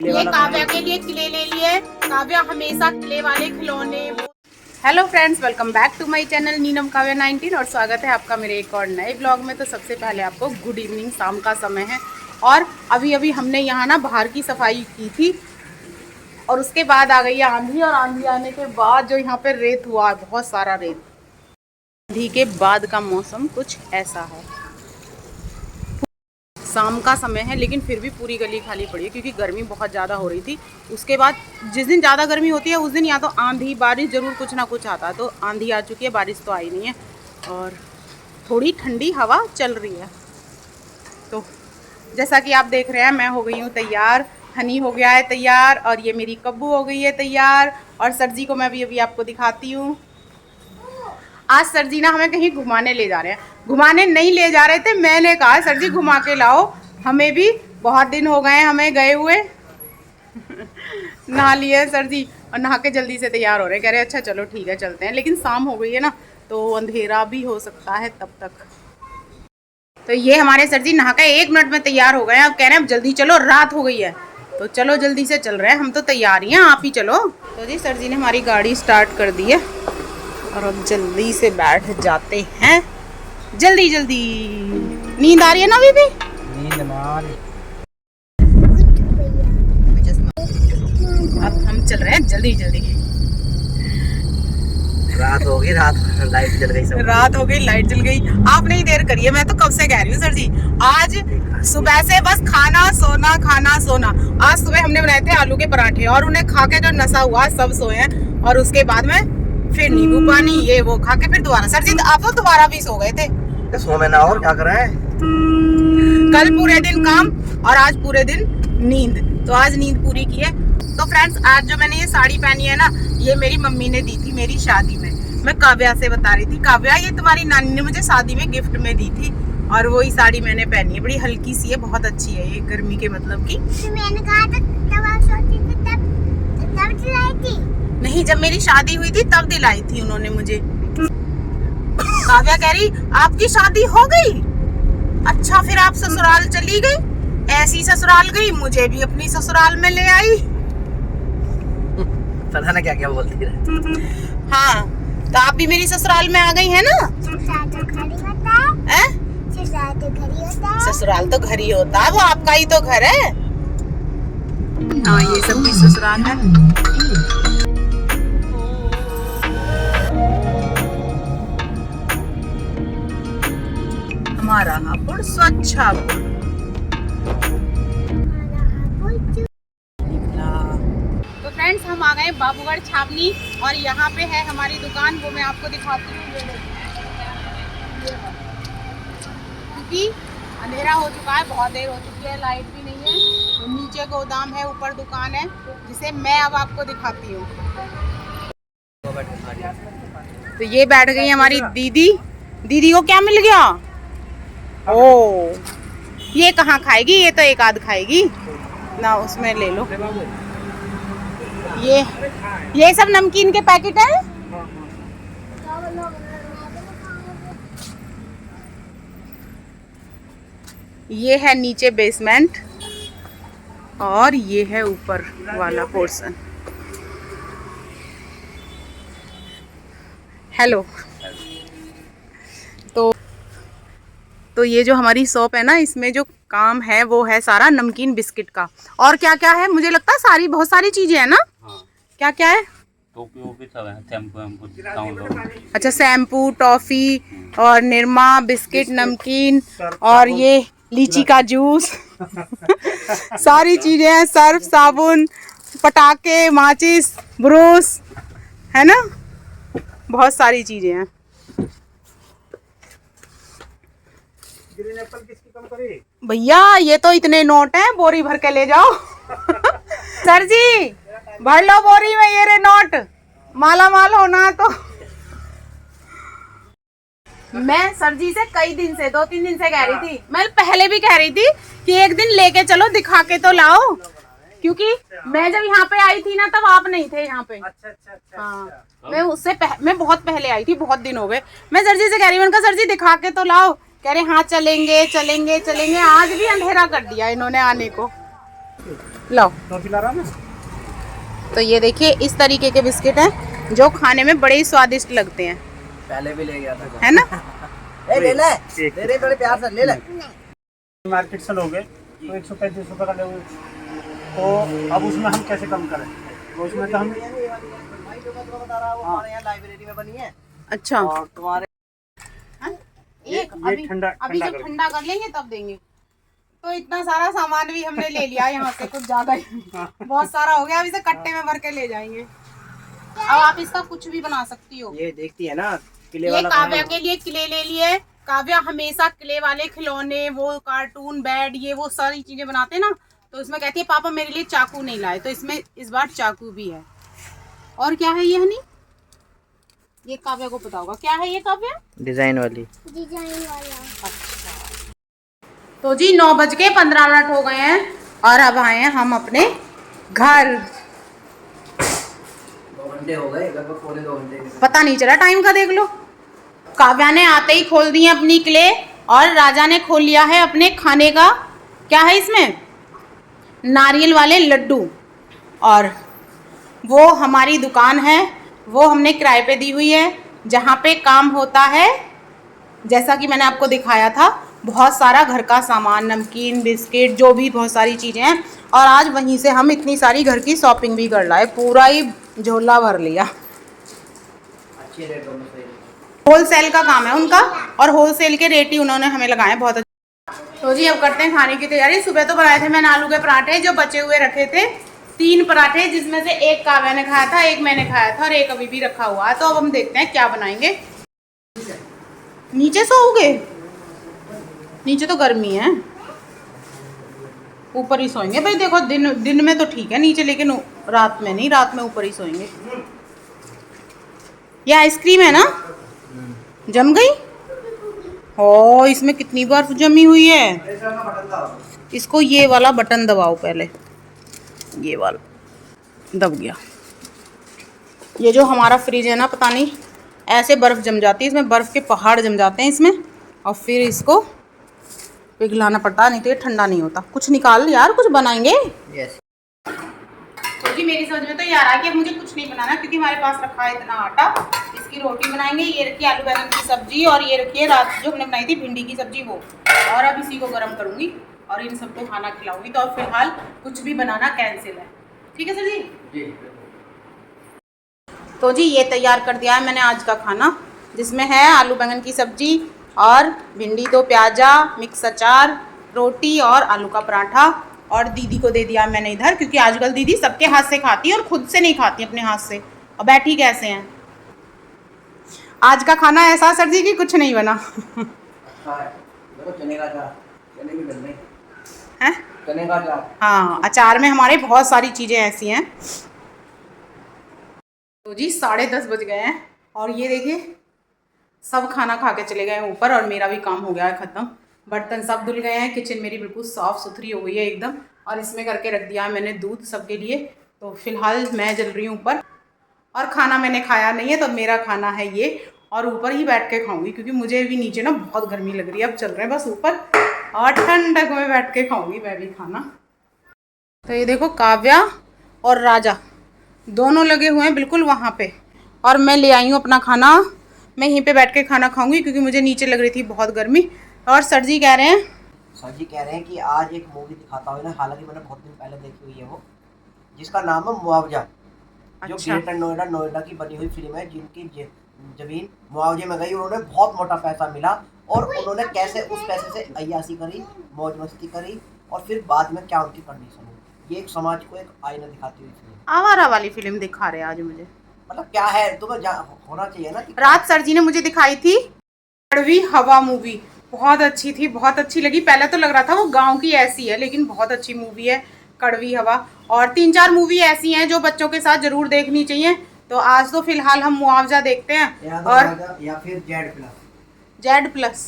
ये काव्या के लिए क्ले ले लिए। काव्या हमेशा क्ले वाले खिलौने। Hello friends, welcome back to my channel Neenam Kavya 19 और स्वागत है आपका मेरे एक और नए ब्लॉग में। तो सबसे पहले आपको गुड इवनिंग, शाम का समय है और अभी हमने यहाँ ना बाहर की सफाई की थी और उसके बाद आ गई आंधी। और आंधी आने के बाद जो यहाँ पे रेत हुआ है, बहुत सारा रेत। आंधी के बाद का मौसम कुछ ऐसा है। शाम का समय है लेकिन फिर भी पूरी गली खाली पड़ी है क्योंकि गर्मी बहुत ज़्यादा हो रही थी। उसके बाद जिस दिन ज़्यादा गर्मी होती है उस दिन या तो आंधी बारिश ज़रूर कुछ ना कुछ आता है। तो आंधी आ चुकी है, बारिश तो आई नहीं है और थोड़ी ठंडी हवा चल रही है। तो जैसा कि आप देख रहे हैं, मैं हो गई हूँ तैयार, हनी हो गया है तैयार और ये मेरी कब्बू हो गई है तैयार। और सर जी को मैं अभी आपको दिखाती हूँ। आज सर जी ना हमें कहीं घुमाने ले जा रहे हैं। घुमाने नहीं ले जा रहे थे, मैंने कहा सर जी घुमा के लाओ, हमें भी बहुत दिन हो गए हमें गए हुए। नहा लिए सर जी और नहा के जल्दी से तैयार हो रहे हैं। कह रहे अच्छा चलो ठीक है चलते हैं, लेकिन शाम हो गई है ना तो अंधेरा भी हो सकता है तब तक। तो ये हमारे सर जी नहा के 1 मिनट में तैयार हो गए हैं। अब कह रहे हैं अब जल्दी चलो, रात हो गई है। तो चलो जल्दी से चल रहे हैं, हम तो तैयार ही हैं, आप ही चलो। तो जी सर जी ने हमारी गाड़ी स्टार्ट कर दी है और अब जल्दी से बैठ जाते हैं। जल्दी जल्दी। नींद आ रही है ना अभी भी? नींद ना आ रही। अब हम चल रहे हैं जल्दी जल्दी। रात हो गई, लाइट जल गई, सब रात हो गई, लाइट जल गई। आप नहीं देर करिए, मैं तो कब से कह रही हूँ सर जी। आज सुबह से बस खाना सोना खाना सोना। आज सुबह हमने बनाए थे आलू के पराठे और उन्हें खा के जो नशा हुआ सब सोए हैं। और उसके बाद में फिर नींबू पानी ये वो खा के फिर दोबारा। सर जी आप तो दोबारा भी सो गए थे। सो में ना और क्या कर रहे हैं। कल पूरे दिन काम और आज पूरे दिन नींद। तो आज नींद पूरी की है। तो फ्रेंड्स, आज जो मैंने ये साड़ी पहनी है ना, ये मेरी मम्मी ने दी थी मेरी शादी में। मैं काव्या से बता रही थी, काव्या ये तुम्हारी नानी ने मुझे शादी में गिफ्ट में दी थी और वही साड़ी मैंने पहनी है। बड़ी हल्की सी है, बहुत अच्छी है ये, गर्मी के मतलब की। मैंने कहा था तब आप सोती थी, तब दिलाई थी? नहीं, जब मेरी शादी हुई थी तब दिलाई थी उन्होंने मुझे। काव्या कह रही आपकी शादी हो गई? अच्छा, फिर आप ससुराल चली गई? ऐसी ससुराल गई, मुझे भी अपनी ससुराल में ले आई। पता ना क्या क्या बोलती है। हाँ, तो आप भी मेरी ससुराल में आ गई है ना? ससुराल तो घर ही होता है। ससुराल तो घर ही होता है। ससुराल तो घर ही होता है, वो आपका ही तो घर है। हाँ, ये सब भी ससुराल है। हमारा हापुड़ स्वच्छ हापुड़। तो फ्रेंड्स, हम आ गए बाबूगढ़ छावनी और यहाँ पे है हमारी दुकान, वो मैं आपको दिखाती हूँ। क्योंकि अंधेरा हो चुका है, बहुत देर हो चुकी है, लाइट भी नहीं है। तो नीचे गोदाम है, ऊपर दुकान है, जिसे मैं अब आपको दिखाती हूँ। तो ये बैठ गई हमारी दीदी। दीदी को क्या मिल गया? ओ, ये कहाँ खाएगी? ये तो एक आध खाएगी ना, उसमें ले लो। ये सब नमकीन के पैकेट है। ये है नीचे बेसमेंट और ये है ऊपर वाला पोर्शन। हेलो। तो ये जो हमारी शॉप है ना, इसमें जो काम है वो है सारा नमकीन बिस्किट का। और क्या क्या है मुझे लगता है बहुत सारी चीजें है ना। हाँ। क्या क्या है? टॉफी सब है, शैम्पू। अच्छा, शैम्पू, टॉफी और निरमा, बिस्किट, नमकीन और ये लीची का जूस। सारी चीजें हैं, सर्फ, साबुन, पटाखे, माचिस, ब्रश, है ना, बहुत सारी चीजें हैं। भैया ये तो इतने नोट हैं, बोरी भर के ले जाओ। सर जी भर लो बोरी में ये रे नोट, माला माल होना है। तो मैं सर जी से कई दिन से 2-3 दिन से कह रही थी, मैं पहले भी कह रही थी कि एक दिन लेके चलो, दिखा के तो लाओ। क्योंकि मैं जब यहाँ पे आई थी ना तब आप नहीं थे यहाँ पे। अच्छा। हाँ, मैं बहुत पहले आई थी, बहुत दिन हो गए। मैं सर जी से कह रही हूँ, सर जी दिखा के तो लाओ। कह रहे हाँ चलेंगे चलेंगे चलेंगे। आज भी अंधेरा कर दिया इन्होंने आने को। लो। टॉफी ला रहा ना। तो ये देखिए इस तरीके के बिस्किट हैं जो खाने में बड़े ही स्वादिष्ट लगते हैं, पहले भी ले गया था। है ना? ए ले ले बड़े प्यार से ले ले। मार्केट से लोगे तो 135 रुपये का लोगे, तो अब उसमें हम कैसे कम करें? तो उसमें तो हम हमारे यहाँ लाइब्रेरी में बनी है अच्छा और तुम्हारे एक ये अभी ठंडा अभी जब ठंडा कर लेंगे तब देंगे। तो इतना सारा सामान भी हमने ले लिया यहाँ से, कुछ ज्यादा ही बहुत सारा हो गया। अभी से कट्टे में भर के ले जाएंगे। अब आप इसका कुछ भी बना सकती हो। ये देखती है ना किले ये वाला काव्या के लिए क्ले ले लिए। काव्या हमेशा क्ले वाले खिलौने, वो कार्टून, बेड, ये वो सारी चीजें बनाते हैं ना, तो इसमें कहती है पापा मेरे लिए चाकू नहीं लाए, तो इसमें इस बार चाकू भी है। और क्या है ये हनी? ये काव्या को पता होगा क्या है ये काव्या? डिजाइन वाली। डिजाइन वाला। तो जी 9:15 हो गए हैं और अब आए हैं हम अपने घर। 2 घंटे हो गए, लगभग पौने 2 घंटे। पता नहीं चला टाइम का, देख लो। काव्या ने आते ही खोल दी अपनी क्ले और राजा ने खोल लिया है अपने खाने का। क्या है इसमें? नारियल वाले लड्डू। और वो हमारी दुकान है, वो हमने किराए पे दी हुई है, जहाँ पे काम होता है जैसा कि मैंने आपको दिखाया था, बहुत सारा घर का सामान, नमकीन, बिस्किट, जो भी बहुत सारी चीज़ें हैं। और आज वहीं से हम इतनी सारी घर की शॉपिंग भी कर लाए, पूरा ही झोला भर लिया। अच्छे रेटों में सही। होलसेल का काम है उनका और होलसेल के रेट ही उन्होंने हमें लगाए बहुत अच्छे। तो जी अब करते हैं खाने की तैयारी। सुबह तो बनाए थे मैंने आलू के पराठे जो बचे हुए रखे थे, 3 पराठे, जिसमें से एक काव्या ने खाया था, एक मैंने खाया था और एक अभी भी रखा हुआ है। तो अब हम देखते हैं क्या बनाएंगे। नीचे सोओगे? नीचे तो गर्मी है, ऊपर ही सोएंगे भाई। देखो दिन में तो ठीक है नीचे, लेकिन रात में नहीं, रात में ऊपर ही सोएंगे। ये आइसक्रीम है ना, जम गई? ओ इसमें कितनी बर्फ जमी हुई है। इसको ये वाला बटन दबाओ पहले, ये वाला दब गया। ये जो हमारा फ्रिज है ना, पता नहीं ऐसे बर्फ जम जाती है, इसमें बर्फ के पहाड़ जम जाते हैं इसमें, और फिर इसको पिघलाना पड़ता है, नहीं तो ये ठंडा नहीं होता। कुछ निकाल यार, कुछ बनाएंगे। यस। तो जी मेरी समझ में तो ये आ रहा है कि अब मुझे कुछ नहीं बनाना, क्योंकि हमारे पास रखा है इतना आटा। इसकी रोटी बनाएंगे, ये रखी आलू बैंगन की सब्जी, और ये रखी है रात जो हमने बनाई थी भिंडी की सब्जी, वो। और अब इसी को गर्म करूंगी और इन सबको खाना खिलाऊंगी। तो अब फिलहाल कुछ भी बनाना कैंसिल है। ठीक है सर जी? जी। तो जी ये तैयार कर दिया है मैंने आज का खाना, जिसमें है आलू बैंगन की सब्जी और भिंडी, 2 प्याजा, मिक्स अचार, रोटी और आलू का पराठा। और दीदी को दे दिया मैंने इधर, क्योंकि आजकल दीदी सबके हाथ से खाती है और खुद से नहीं खाती अपने हाथ से। और बैठी कैसे हैं? आज का खाना ऐसा सर जी कि कुछ नहीं बना। देखो चने का अचार, चने भी बन रहे हैं? चने का अचार। हाँ, अचार में हमारे बहुत सारी चीज़ें ऐसी हैं। तो जी 10:30 बज गए हैं और ये देखिए सब खाना खा के चले गए हैं ऊपर, और मेरा भी काम हो गया है ख़त्म। बर्तन सब धुल गए हैं, किचन मेरी बिल्कुल साफ़ सुथरी हो गई है एकदम। और इसमें करके रख दिया है मैंने दूध सबके लिए। तो फिलहाल मैं जल रही हूँ ऊपर, और खाना मैंने खाया नहीं है, तो मेरा खाना है ये, और ऊपर ही बैठ के खाऊंगी, क्योंकि मुझे भी नीचे ना बहुत गर्मी लग रही है। अब चल रहे हैं बस ऊपर, और ठंडक में बैठ के खाऊंगी मैं भी खाना। तो ये देखो काव्या और राजा दोनों लगे हुए हैं बिल्कुल वहाँ पे, और मैं ले आई हूँ अपना खाना। मैं यहीं पे बैठ के खाना खाऊंगी, क्योंकि मुझे नीचे लग रही थी बहुत गर्मी। और सर जी कह रहे हैं, सर जी कह रहे हैं कि आज एक मूवी दिखाता हूँ ना, हालांकि मैंने बहुत दिन पहले देखी हुई है वो, जिसका नाम है मुआवजा। जो ग्रेटर नोएडा की बनी हुई फिल्म है, जिनकी जमीन मुआवजे में गई, उन्होंने बहुत मोटा पैसा मिला, और उन्होंने कैसे उस पैसे से अय्याशी करी, मौज मस्ती करी, और फिर बाद में क्या उनकी कंडीशन हुई। ये एक समाज को एक आईना दिखाती हुई फिल्म। आवारा वाली फिल्म दिखा रहे हैं आज मुझे। मतलब क्या है, तुम्हें होना चाहिए ना। रात सर जी ने मुझे दिखाई थी कड़वी हवा मूवी, बहुत अच्छी थी, बहुत अच्छी लगी। पहले तो लग रहा था वो गांव की ऐसी है, लेकिन बहुत अच्छी मूवी है कड़वी हवा। और 3-4 मूवी ऐसी हैं जो बच्चों के साथ जरूर देखनी चाहिए। तो आज तो फिलहाल हम मुआवजा देखते हैं, और या फिर जेड प्लस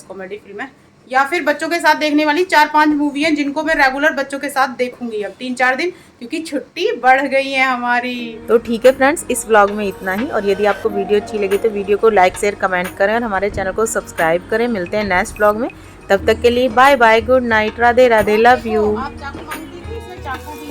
कॉमेडी फिल्म है, या फिर बच्चों के साथ देखने वाली 4-5 मूवी हैं, जिनको मैं रेगुलर बच्चों के साथ देखूंगी अब 3-4 दिन, क्योंकि छुट्टी बढ़ गई है हमारी। तो ठीक है फ्रेंड्स, इस व्लॉग में इतना ही। और यदि आपको वीडियो अच्छी लगी तो वीडियो को लाइक शेयर कमेंट करें और हमारे चैनल को सब्सक्राइब करें। मिलते हैं नेक्स्ट व्लॉग में। तब तक के लिए bye bye, good night, Radhe Radhe, love you. आप चाकू मांगती थी, इसमें चाकू भी